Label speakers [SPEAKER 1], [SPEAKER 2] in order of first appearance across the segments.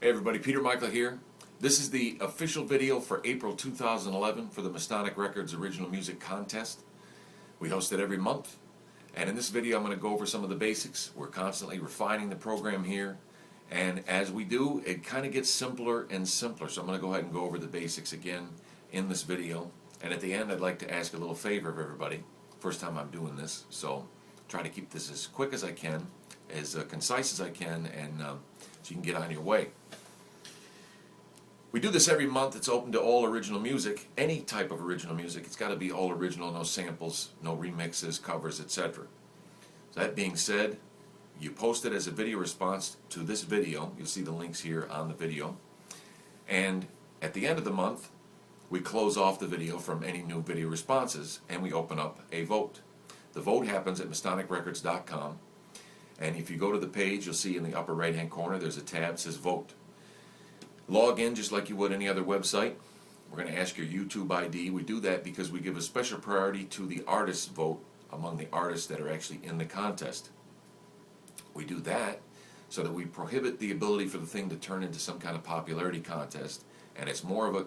[SPEAKER 1] Hey everybody, Peter Michael here. This is the official video for April 2011 for the Mystonic Records Original Music Contest. We host it every month, and in this video I'm going to go over some of the basics. We're constantly refining the program here, and as we do, it kind of gets simpler and simpler. So I'm going to go ahead and go over the basics again in this video, and at the end I'd like to ask a little favor of everybody. First time I'm doing this, so try to keep this as quick as I can, as concise as I can, and so you can get on your way. We do this every month. It's open to all original music, any type of original music. It's got to be all original, no samples, no remixes, covers, etc. So that being said, you post it as a video response to this video. You'll see the links here on the video. And at the end of the month, we close off the video from any new video responses and we open up a vote. The vote happens at mystonicrecords.com, and if you go to the page, you'll see in the upper right hand corner there's a tab that says vote. Log in just like you would any other website. We're going to ask your YouTube ID. We do that because we give a special priority to the artist's vote among the artists that are actually in the contest. We do that so that we prohibit the ability for the thing to turn into some kind of popularity contest, and it's more of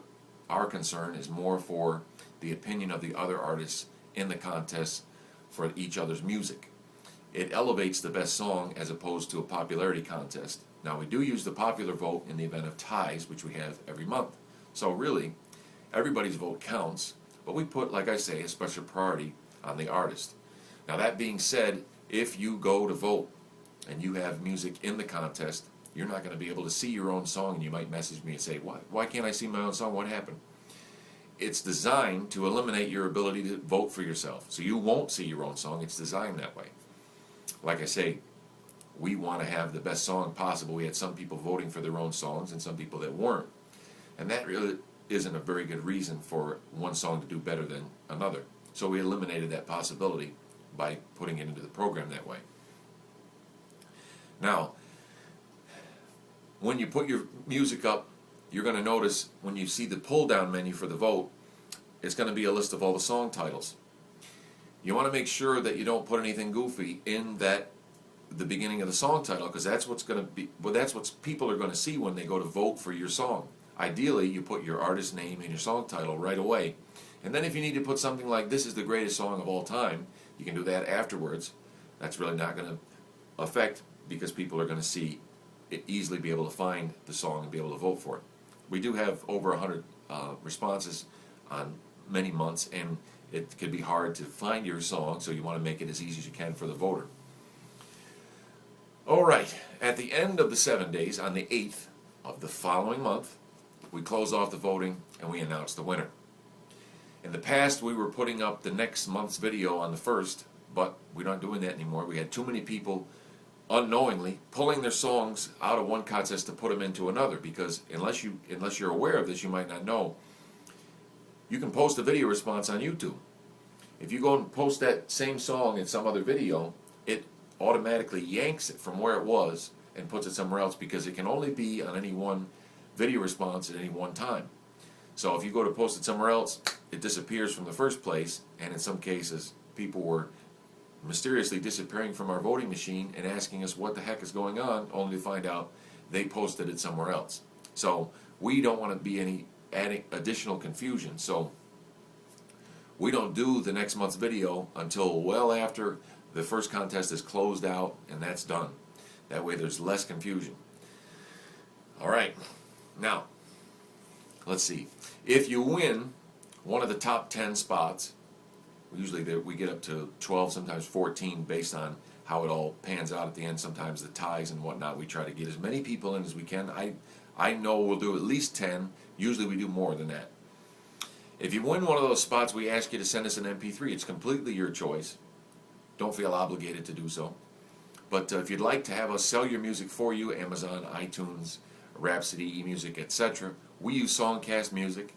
[SPEAKER 1] our concern is more for the opinion of the other artists in the contest for each other's music. It elevates the best song as opposed to a popularity contest. Now, we do use the popular vote in the event of ties, which we have every month. So really, everybody's vote counts, but we put, like I say, a special priority on the artist. Now, that being said, if you go to vote and you have music in the contest, you're not going to be able to see your own song, and you might message me and say, why can't I see my own song? What happened? It's designed to eliminate your ability to vote for yourself. So you won't see your own song. It's designed that way. Like I say, we want to have the best song possible. We had some people voting for their own songs and some people that weren't. And that really isn't a very good reason for one song to do better than another. So we eliminated that possibility by putting it into the program that way. Now, when you put your music up, you're going to notice when you see the pull-down menu for the vote, it's going to be a list of all the song titles. You want to make sure that you don't put anything goofy in the beginning of the song title, because that's what's going to be, well, that's what people are going to see when they go to vote for your song. Ideally, you put your artist name in your song title right away, and then if you need to put something like "This is the greatest song of all time," you can do that afterwards. That's really not going to affect, because people are going to see it, easily be able to find the song and be able to vote for it. We do have over 100 responses on many months, and it can be hard to find your song, so you want to make it as easy as you can for the voter. Alright, at the end of the 7 days, on the 8th of the following month, we close off the voting and we announce the winner. In the past, we were putting up the next month's video on the 1st, but we're not doing that anymore. We had too many people unknowingly pulling their songs out of one contest to put them into another, because unless you're aware of this, you might not know. You can post a video response on YouTube. If you go and post that same song in some other video, it automatically yanks it from where it was and puts it somewhere else, because it can only be on any one video response at any one time. So if you go to post it somewhere else, it disappears from the first place, and in some cases people were mysteriously disappearing from our voting machine and asking us what the heck is going on, only to find out they posted it somewhere else. So we don't want to be adding additional confusion, so we don't do the next month's video until well after the first contest is closed out, and that's done. That way there's less confusion. Alright, now let's see. If you win one of the top 10 spots, usually we get up to 12, sometimes 14, based on how it all pans out at the end. Sometimes the ties and whatnot, we try to get as many people in as we can. I know we'll do at least 10. Usually we do more than that. If you win one of those spots, we ask you to send us an MP3. It's completely your choice. Don't feel obligated to do so. But if you'd like to have us sell your music for you, Amazon, iTunes, Rhapsody, eMusic, etc., we use Songcast Music,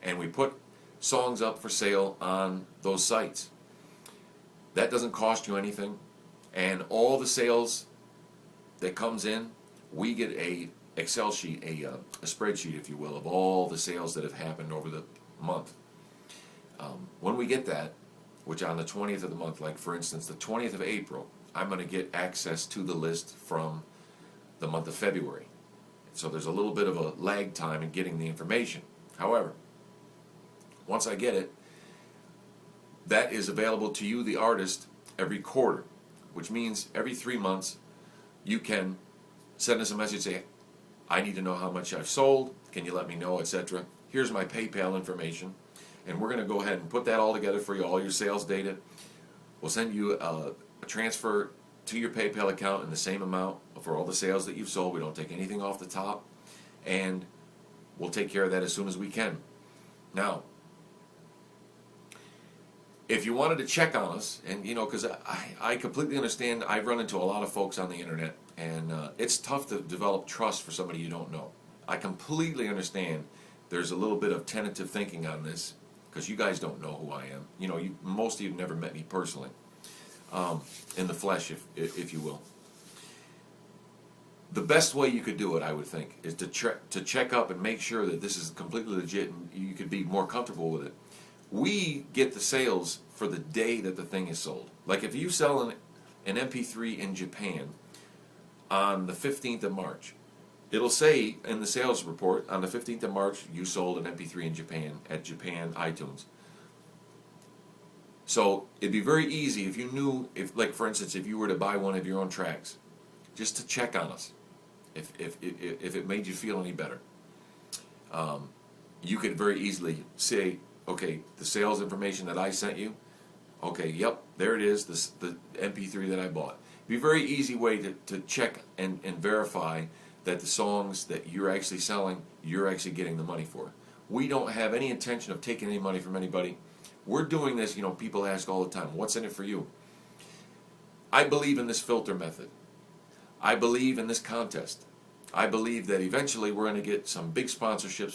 [SPEAKER 1] and we put songs up for sale on those sites. That doesn't cost you anything, and all the sales that comes in, we get a Excel sheet, a spreadsheet, if you will, of all the sales that have happened over the month. When we get that, which on the 20th of the month, like for instance the 20th of April, I'm going to get access to the list from the month of February. So there's a little bit of a lag time in getting the information. However, once I get it, that is available to you, the artist, every quarter, which means every 3 months you can send us a message, say, I need to know how much I've sold, can you let me know, etc. Here's my PayPal information, and we're going to go ahead and put that all together for you, all your sales data. We'll send you a transfer to your PayPal account in the same amount for all the sales that you've sold. We don't take anything off the top, and we'll take care of that as soon as we can. Now, if you wanted to check on us, and because I completely understand, I've run into a lot of folks on the internet, and it's tough to develop trust for somebody you don't know. I completely understand there's a little bit of tentative thinking on this, because you guys don't know who I am. Most of you have never met me personally, in the flesh, if you will. The best way you could do it, I would think, is to check up and make sure that this is completely legit and you could be more comfortable with it. We get the sales for the day that the thing is sold. Like if you sell an MP3 in Japan on the 15th of March, it'll say in the sales report, on the 15th of March, you sold an MP3 in Japan at Japan iTunes. So it'd be very easy if you knew, like for instance, if you were to buy one of your own tracks, just to check on us, if it made you feel any better. You could very easily say, okay, the sales information that I sent you, okay, yep, there it is, the MP3 that I bought. It'd be a very easy way to check and verify that the songs that you're actually selling, you're actually getting the money for. We don't have any intention of taking any money from anybody. We're doing this, people ask all the time, what's in it for you? I believe in this filter method. I believe in this contest. I believe that eventually we're going to get some big sponsorships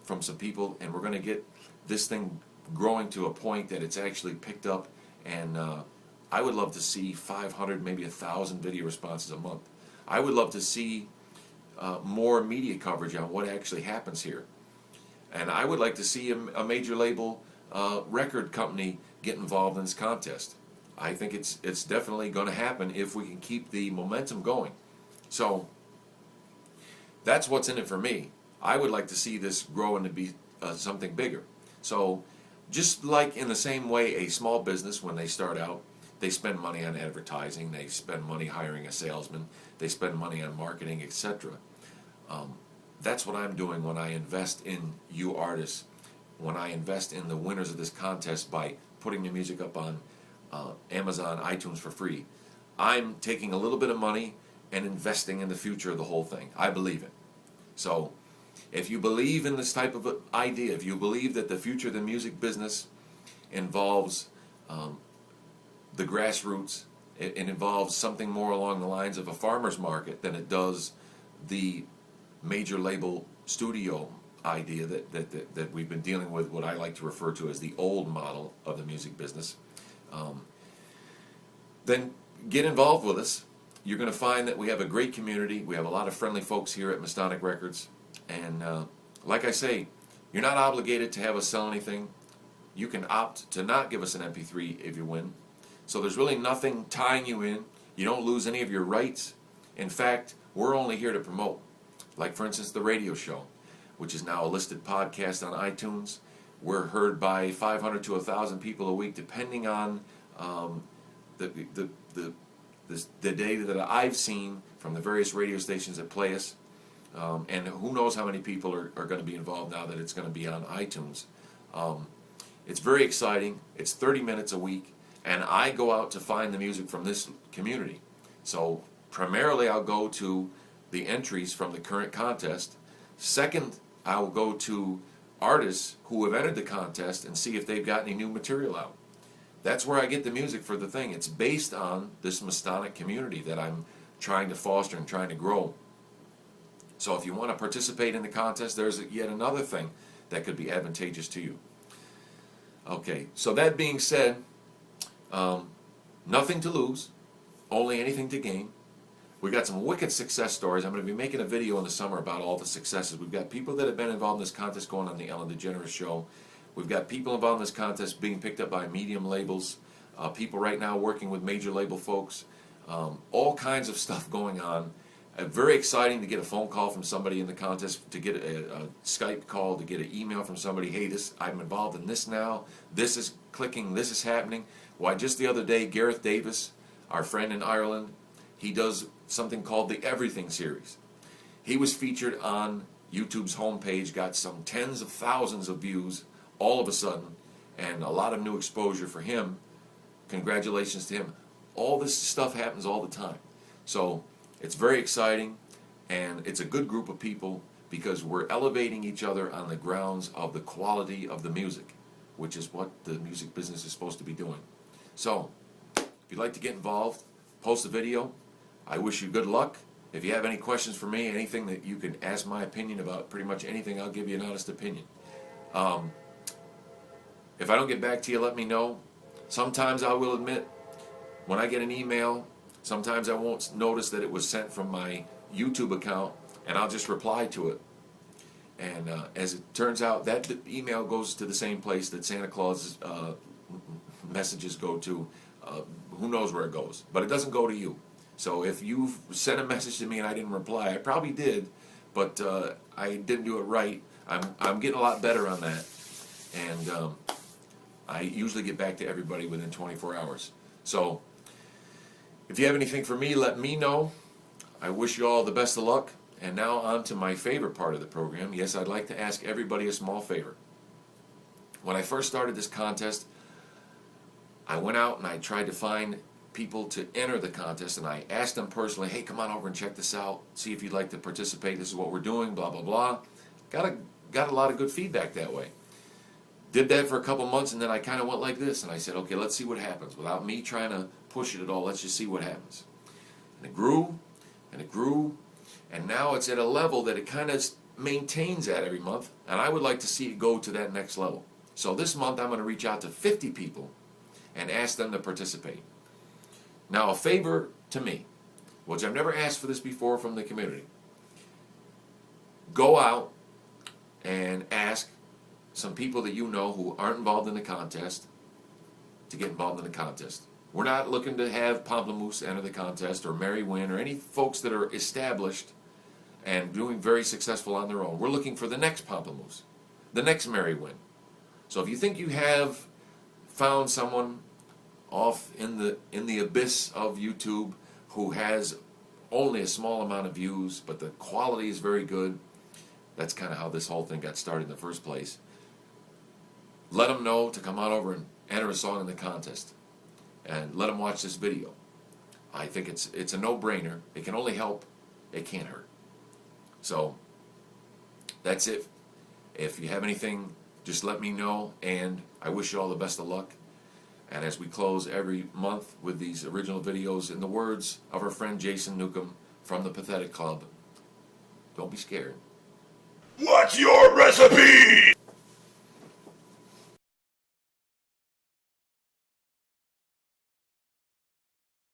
[SPEAKER 1] from some people, and we're going to get this thing growing to a point that it's actually picked up, and I would love to see 500, maybe 1,000 video responses a month. I would love to see more media coverage on what actually happens here. And I would like to see a major label record company get involved in this contest. I think it's definitely going to happen if we can keep the momentum going. So that's what's in it for me. I would like to see this grow into be something bigger. So just like in the same way a small business, when they start out, they spend money on advertising, they spend money hiring a salesman, they spend money on marketing, etc. That's what I'm doing when I invest in you artists, when I invest in the winners of this contest by putting your music up on Amazon, iTunes for free. I'm taking a little bit of money and investing in the future of the whole thing. I believe it. So if you believe in this type of idea, if you believe that the future of the music business involves the grassroots, it involves something more along the lines of a farmer's market than it does the major label studio idea that we've been dealing with, what I like to refer to as the old model of the music business, then get involved with us. You're going to find that we have a great community. We have a lot of friendly folks here at Mystonic Records. And like I say, you're not obligated to have us sell anything. You can opt to not give us an MP3 if you win. So there's really nothing tying you in. You don't lose any of your rights. In fact, we're only here to promote. Like, for instance, the radio show, which is now a listed podcast on iTunes. We're heard by 500 to 1,000 people a week, depending on the data that I've seen from the various radio stations that play us. And who knows how many people are going to be involved now that it's going to be on iTunes. It's very exciting. It's 30 minutes a week, and I go out to find the music from this community. So primarily I'll go to the entries from the current contest. Second, I'll go to artists who have entered the contest and see if they've got any new material out. That's where I get the music for the thing. It's based on this Mystonic community that I'm trying to foster and trying to grow. So if you want to participate in the contest, there's yet another thing that could be advantageous to you. Okay, so that being said, nothing to lose, only anything to gain. We've got some wicked success stories. I'm going to be making a video in the summer about all the successes. We've got people that have been involved in this contest going on the Ellen DeGeneres Show. We've got people involved in this contest being picked up by medium labels, people right now working with major label folks, all kinds of stuff going on. Very exciting to get a phone call from somebody in the contest, to get a Skype call, to get an email from somebody. Hey, I'm involved in this now. This is clicking. This is happening. Why, just the other day, Gareth Davis, our friend in Ireland, he does something called the Everything series. He was featured on YouTube's homepage, got some tens of thousands of views all of a sudden, and a lot of new exposure for him. Congratulations to him. All this stuff happens all the time. So it's very exciting, and it's a good group of people because we're elevating each other on the grounds of the quality of the music, which is what the music business is supposed to be doing. So, if you'd like to get involved, post a video. I wish you good luck. If you have any questions for me, anything that you can ask my opinion about, pretty much anything, I'll give you an honest opinion. If I don't get back to you, let me know. Sometimes I will admit, when I get an email, sometimes I won't notice that it was sent from my YouTube account, and I'll just reply to it. And as it turns out, that email goes to the same place that Santa Claus messages go to. Who knows where it goes, but it doesn't go to you. So if you sent a message to me and I didn't reply, I probably did, but I didn't do it right. I'm getting a lot better on that, and I usually get back to everybody within 24 hours. So if you have anything for me, let me know. I wish you all the best of luck. And now on to my favorite part of the program. Yes, I'd like to ask everybody a small favor. When I first started this contest, I went out and I tried to find people to enter the contest, and I asked them personally, hey, come on over and check this out, see if you'd like to participate, this is what we're doing, blah, blah, blah. Got a lot of good feedback that way. Did that for a couple months, and then I kind of went like this, and I said, okay, let's see what happens. Without me trying to push it at all, let's just see what happens. And it grew, and it grew, and now it's at a level that it kind of maintains at every month, and I would like to see it go to that next level. So this month I'm going to reach out to 50 people and ask them to participate. Now, a favor to me, which I've never asked for this before from the community. Go out and ask some people that you know who aren't involved in the contest to get involved in the contest. We're not looking to have Pamplemousse enter the contest or Mary Wynn or any folks that are established and doing very successful on their own. We're looking for the next Pamplemousse, the next Mary Wynn. So if you think you have found someone off in the abyss of YouTube who has only a small amount of views, but the quality is very good, that's kind of how this whole thing got started in the first place. Let them know to come on over and enter a song in the contest, and let them watch this video. I think it's a no-brainer. It can only help. It can't hurt. So that's it. If you have anything, just let me know, and I wish you all the best of luck. And as we close every month with these original videos, in the words of our friend Jason Newcomb from the Pathetic Club, don't be scared.
[SPEAKER 2] What's your recipe?